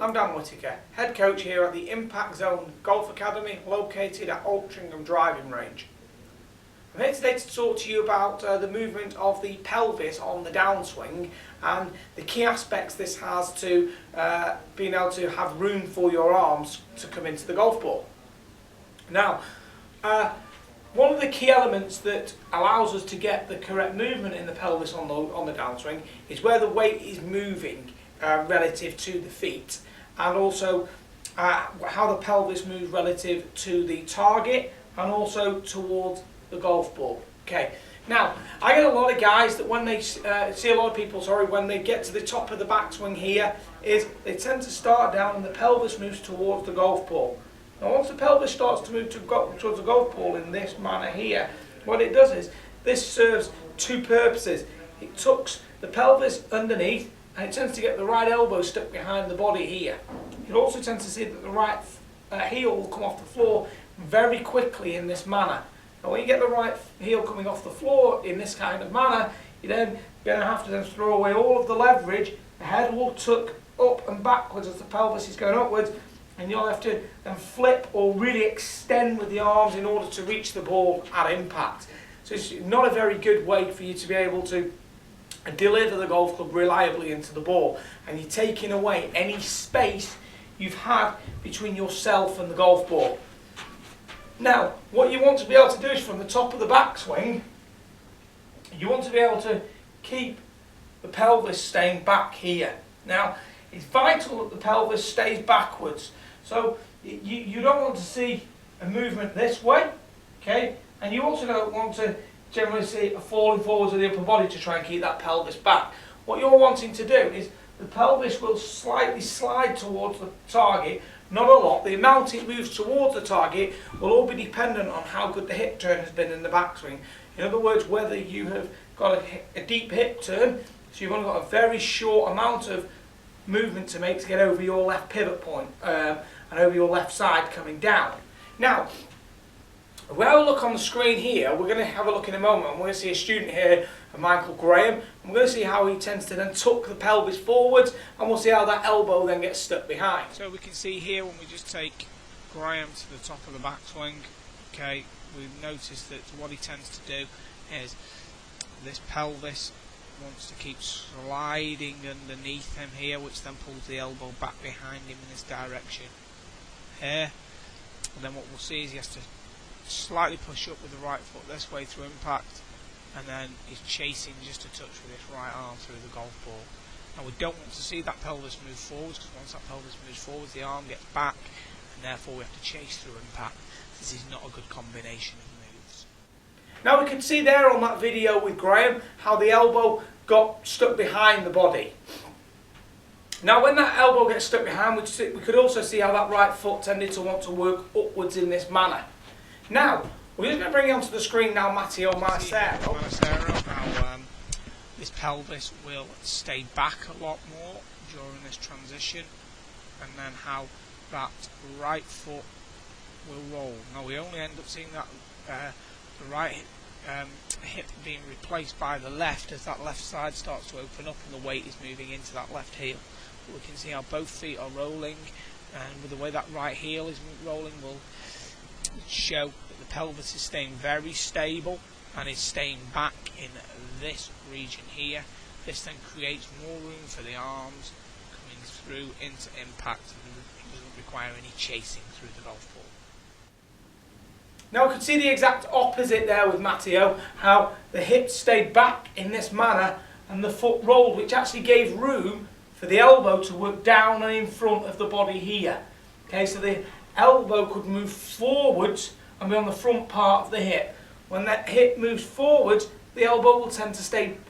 I'm Dan Whittaker, head coach here at the Impact Zone Golf Academy located at Altrincham Driving Range. I'm here today to talk to you about the movement of the pelvis on the downswing and the key aspects this has to being able to have room for your arms to come into the golf ball. Now, one of the key elements that allows us to get the correct movement in the pelvis on the downswing is where the weight is moving relative to the feet, and also how the pelvis moves relative to the target and also towards the golf ball. Okay, now I get a lot of guys that when they see a lot of people, when they get to the top of the backswing here, is they tend to start down and the pelvis moves towards the golf ball. Now once the pelvis starts to move towards the golf ball in this manner here, what it does is this serves two purposes. It tucks the pelvis underneath and it tends to get the right elbow stuck behind the body here. It also tends to see that the right heel will come off the floor very quickly in this manner. Now when you get the right heel coming off the floor in this kind of manner, you're then going to have to throw away all of the leverage. The head will tuck up and backwards as the pelvis is going upwards, and you'll have to then flip or really extend with the arms in order to reach the ball at impact. So it's not a very good way for you to be able to deliver the golf club reliably into the ball, and you're taking away any space you've had between yourself and the golf ball. Now, what you want to be able to do is from the top of the backswing, you want to be able to keep the pelvis staying back here. Now, it's vital that the pelvis stays backwards. So you don't want to see a movement this way, okay? And you also don't want to generally see a falling forwards of the upper body to try and keep that pelvis back. What you're wanting to do is the pelvis will slightly slide towards the target, not a lot. The amount it moves towards the target will all be dependent on how good the hip turn has been in the backswing. In other words, whether you have got a deep hip turn, so you've only got a very short amount of movement to make to get over your left pivot point and over your left side coming down. Now, when I look on the screen here, we're going to have a look in a moment, and we're going to see a student here of mine called Graham, and we're going to see how he tends to then tuck the pelvis forwards, and we'll see how that elbow then gets stuck behind. So we can see here when we just take Graham to the top of the backswing, okay, we've noticed that what he tends to do is this pelvis wants to keep sliding underneath him here, which then pulls the elbow back behind him in this direction here, and then what we'll see is he has to slightly push up with the right foot this way through impact, and then he's chasing just a touch with his right arm through the golf ball. Now we don't want to see that pelvis move forwards, because once that pelvis moves forwards the arm gets back, and therefore we have to chase through impact. This is not a good combination of moves. Now we can see there on that video with Graham how the elbow got stuck behind the body. Now when that elbow gets stuck behind, we could also see how that right foot tended to want to work upwards in this manner. Now, we're just going to bring onto the screen now Matteo Marcero. How this pelvis will stay back a lot more during this transition, and then how that right foot will roll. Now we only end up seeing that the right hip being replaced by the left as that left side starts to open up and the weight is moving into that left heel. But we can see how both feet are rolling, and with the way that right heel is rolling will show that the pelvis is staying very stable and is staying back in this region here. This then creates more room for the arms coming through into impact, and doesn't require any chasing through the golf ball. Now we can see the exact opposite there with Matteo, how the hips stayed back in this manner and the foot rolled, which actually gave room for the elbow to work down and in front of the body here. Okay, so the elbow could move forwards and be on the front part of the hip. When that hip moves forwards, the elbow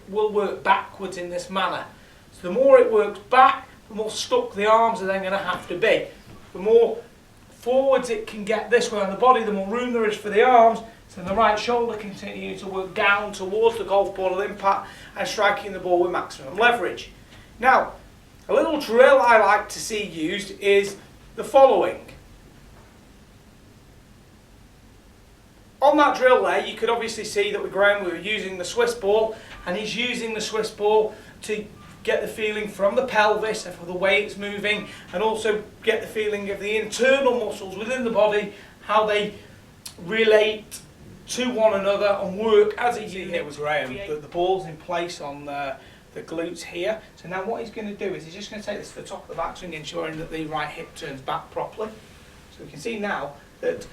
will work backwards in this manner. So the more it works back, the more stuck the arms are then going to have to be. The more forwards it can get this way on the body, the more room there is for the arms, so the right shoulder continues to work down towards the golf ball of impact and striking the ball with maximum leverage. Now, a little drill I like to see used is the following. On that drill there, you could obviously see that with Graham we were using the Swiss ball, and he's using the Swiss ball to get the feeling from the pelvis and from the way it's moving, and also get the feeling of the internal muscles within the body, how they relate to one another and work as a unit. It was Graham. The ball's in place on the glutes here. So now what he's going to do is he's just going to take this to the top of the backswing, ensuring that the right hip turns back properly. So we can see now that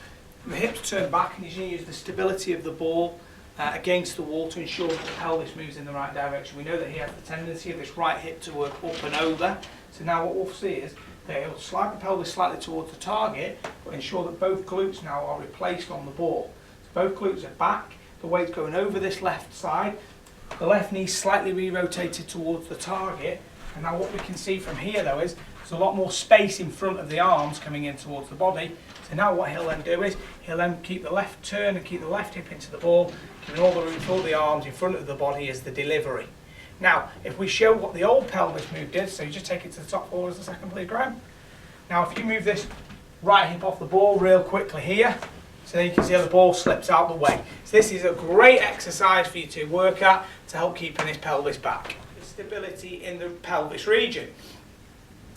the hips turn back, and he's going to use the stability of the ball against the wall to ensure that the pelvis moves in the right direction. We know that he has the tendency of this right hip to work up and over. So now what we'll see is that he'll slide the pelvis slightly towards the target, but ensure that both glutes now are replaced on the ball. So both glutes are back, the weight's going over this left side, the left knee slightly re-rotated towards the target, and now what we can see from here though is there's a lot more space in front of the arms coming in towards the body. So now what he'll then do is he'll then keep the left turn and keep the left hip into the ball, giving all the room for the arms in front of the body as the delivery. Now, if we show what the old pelvis move did, so you just take it to the top forward as a second, please, Graham. Now, if you move this right hip off the ball real quickly here, so you can see how the ball slips out the way. So this is a great exercise for you to work at to help keeping this pelvis back. The stability in the pelvis region.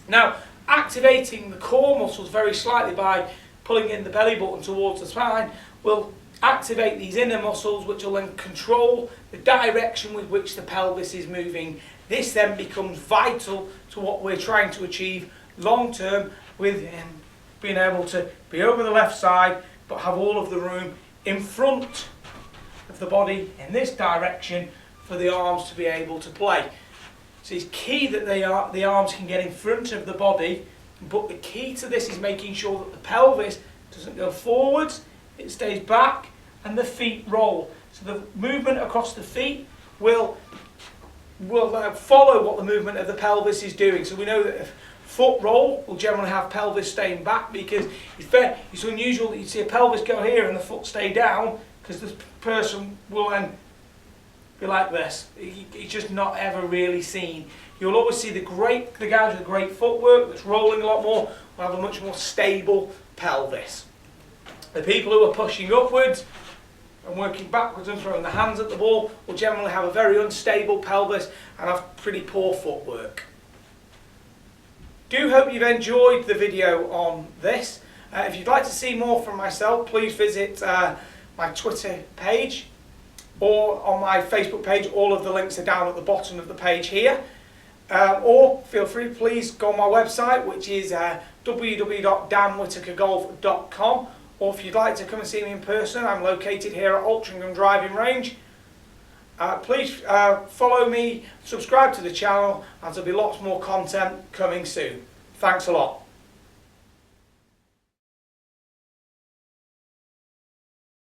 Now, activating the core muscles very slightly by pulling in the belly button towards the spine will activate these inner muscles, which will then control the direction with which the pelvis is moving. This then becomes vital to what we're trying to achieve long term with being able to be over the left side but have all of the room in front of the body in this direction for the arms to be able to play. So it's key that the arms can get in front of the body, but the key to this is making sure that the pelvis doesn't go forwards, it stays back, and the feet roll. So the movement across the feet will follow what the movement of the pelvis is doing. So we know that if foot roll will generally have pelvis staying back, because it's unusual that you see a pelvis go here and the foot stay down, because the person will then be like this. It's just not ever really seen. You'll always see the guys with great footwork that's rolling a lot more will have a much more stable pelvis. The people who are pushing upwards and working backwards and throwing their hands at the ball will generally have a very unstable pelvis and have pretty poor footwork. Do hope you've enjoyed the video on this. If you'd like to see more from myself, please visit my Twitter page or on my Facebook page. All of the links are down at the bottom of the page here. Or feel free, please go on my website, which is www.danwhitakergolf.com. Or if you'd like to come and see me in person, I'm located here at Altrincham Driving Range. Please follow me, subscribe to the channel, and there'll be lots more content coming soon. Thanks a lot.